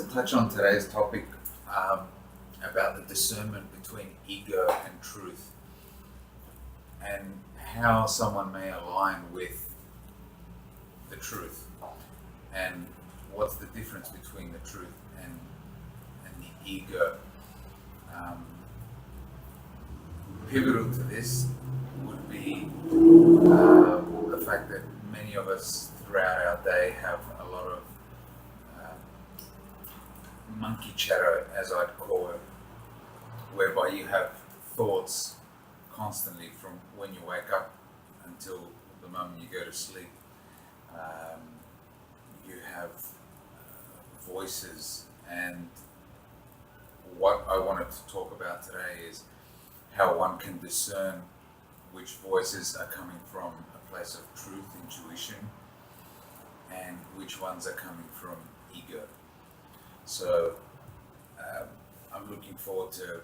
touch on today's topic um, about the discernment between ego and truth, and how someone may align with the truth, and what's the difference between the truth and the ego. Um, Pivotal to this would be the fact that many of us throughout our day have a lot of monkey chatter, as I'd call it, whereby you have thoughts constantly from when you wake up until the moment you go to sleep. Um, you have voices, and what I wanted to talk about today is how one can discern which voices are coming from a place of truth, intuition, and which ones are coming from ego. So I'm looking forward to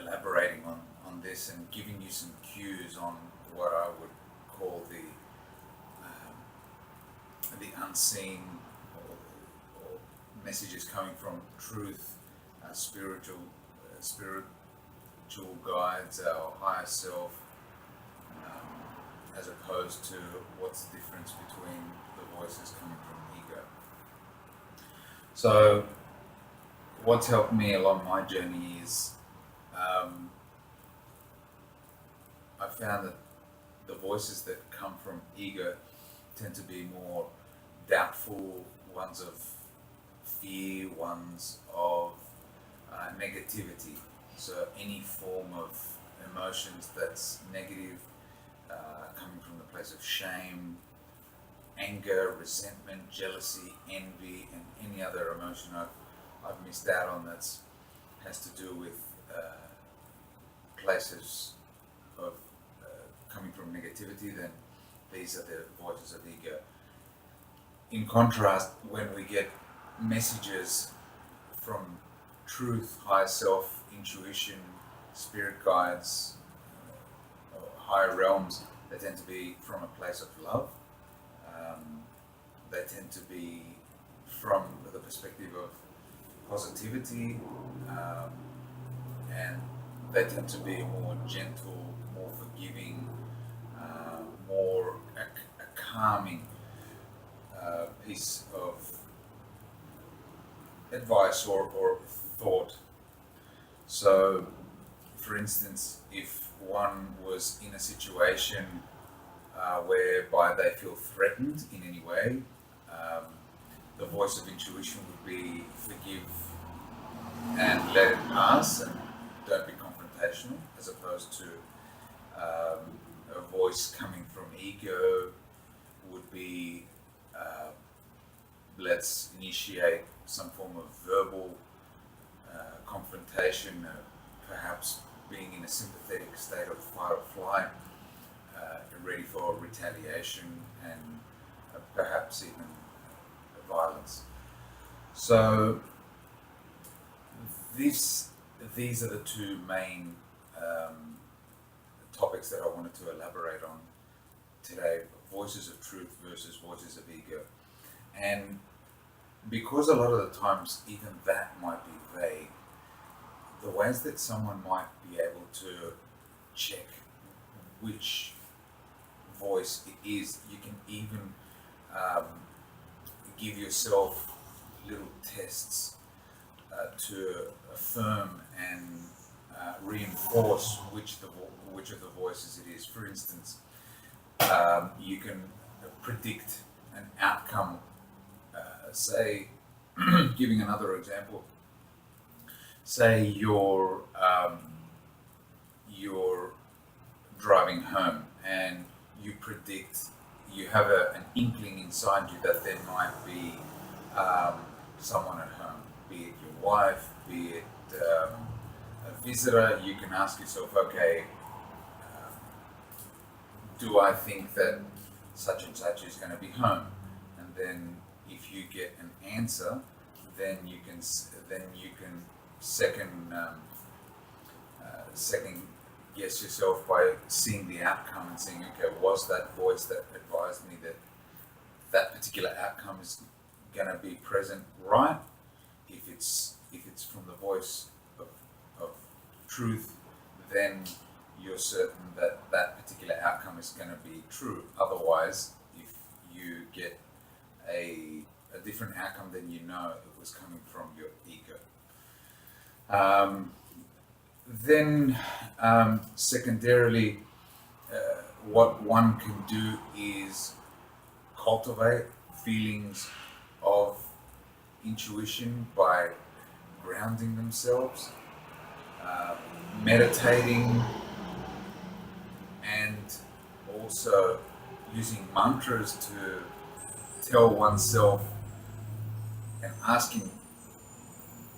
elaborating on this and giving you some cues on what I would call the unseen, or messages coming from truth, spiritual guides, our higher self, as opposed to what's the difference between the voices coming from ego. So what's helped me along my journey is I found that the voices that come from ego tend to be more doubtful, ones of fear, ones of negativity. So any form of emotions that's negative, coming from the place of shame, anger, resentment, jealousy, envy, and any other emotion I've missed out on that has to do with places of coming from negativity, then these are the voices of ego. In contrast, when we get messages from truth, higher self, intuition, spirit guides, or higher realms, they tend to be from a place of love. They tend to be from the perspective of positivity, and they tend to be more gentle, more forgiving, more a calming piece of advice or thought. So, for instance, if one was in a situation whereby they feel threatened in any way, the voice of intuition would be forgive and let it pass, and don't be confrontational, as opposed to a voice coming from ego would be let's initiate some form of verbal confrontation, perhaps being in a sympathetic state of fight or flight, ready for retaliation and perhaps even violence. So these are the two main topics that I wanted to elaborate on today: voices of truth versus voices of ego. And because a lot of the times even that might be vague, the ways that someone might be able to check which voice it is, you can even give yourself little tests to affirm and reinforce which of the voices it is. For instance, you can predict an outcome. Say, giving another example, say you're driving home and you predict, you have an inkling inside you that there might be someone at home, be it your wife, be it a visitor. You can ask yourself, okay, do I think that such and such is going to be home? And then if you get an answer, then you can second guess yourself by seeing the outcome and saying, okay, was that voice that advised me that that particular outcome is going to be present right? if it's from the voice of truth, then you're certain that that particular outcome is going to be true. Otherwise, if you get a different outcome, then you know it was coming from your ego. Then, secondarily, what one can do is cultivate feelings of intuition by grounding themselves, uh, meditating, and also using mantras to tell oneself and asking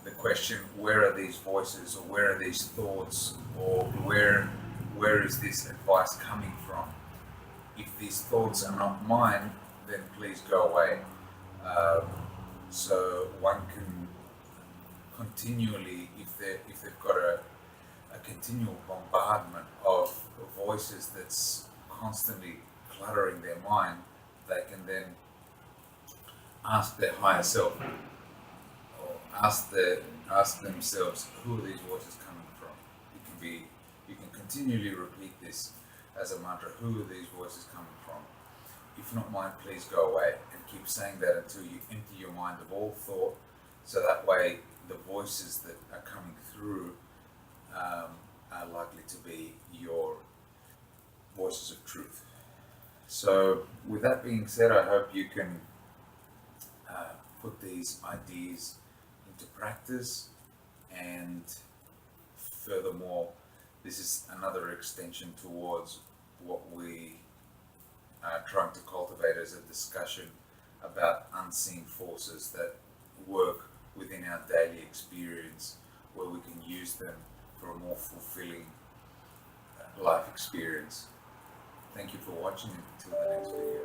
the question, where are these voices, or where are these thoughts, or where is this advice coming from? If these thoughts are not mine, then please go away. So one can continually, if they've got a continual bombardment of voices that's constantly cluttering their mind, they can then ask their higher self, or ask themselves, who are these voices coming from? You can continually repeat this as a mantra. Who are these voices coming from? If not mine, please go away, and keep saying that until you empty your mind of all thought. So that way, the voices that are coming through are likely to be your voices of truth. So, with that being said, I hope you can put these ideas into practice, and furthermore, this is another extension towards what we are trying to cultivate as a discussion about unseen forces that work within our daily experience, where we can use them for a more fulfilling life experience. Thank you for watching, and until the next video.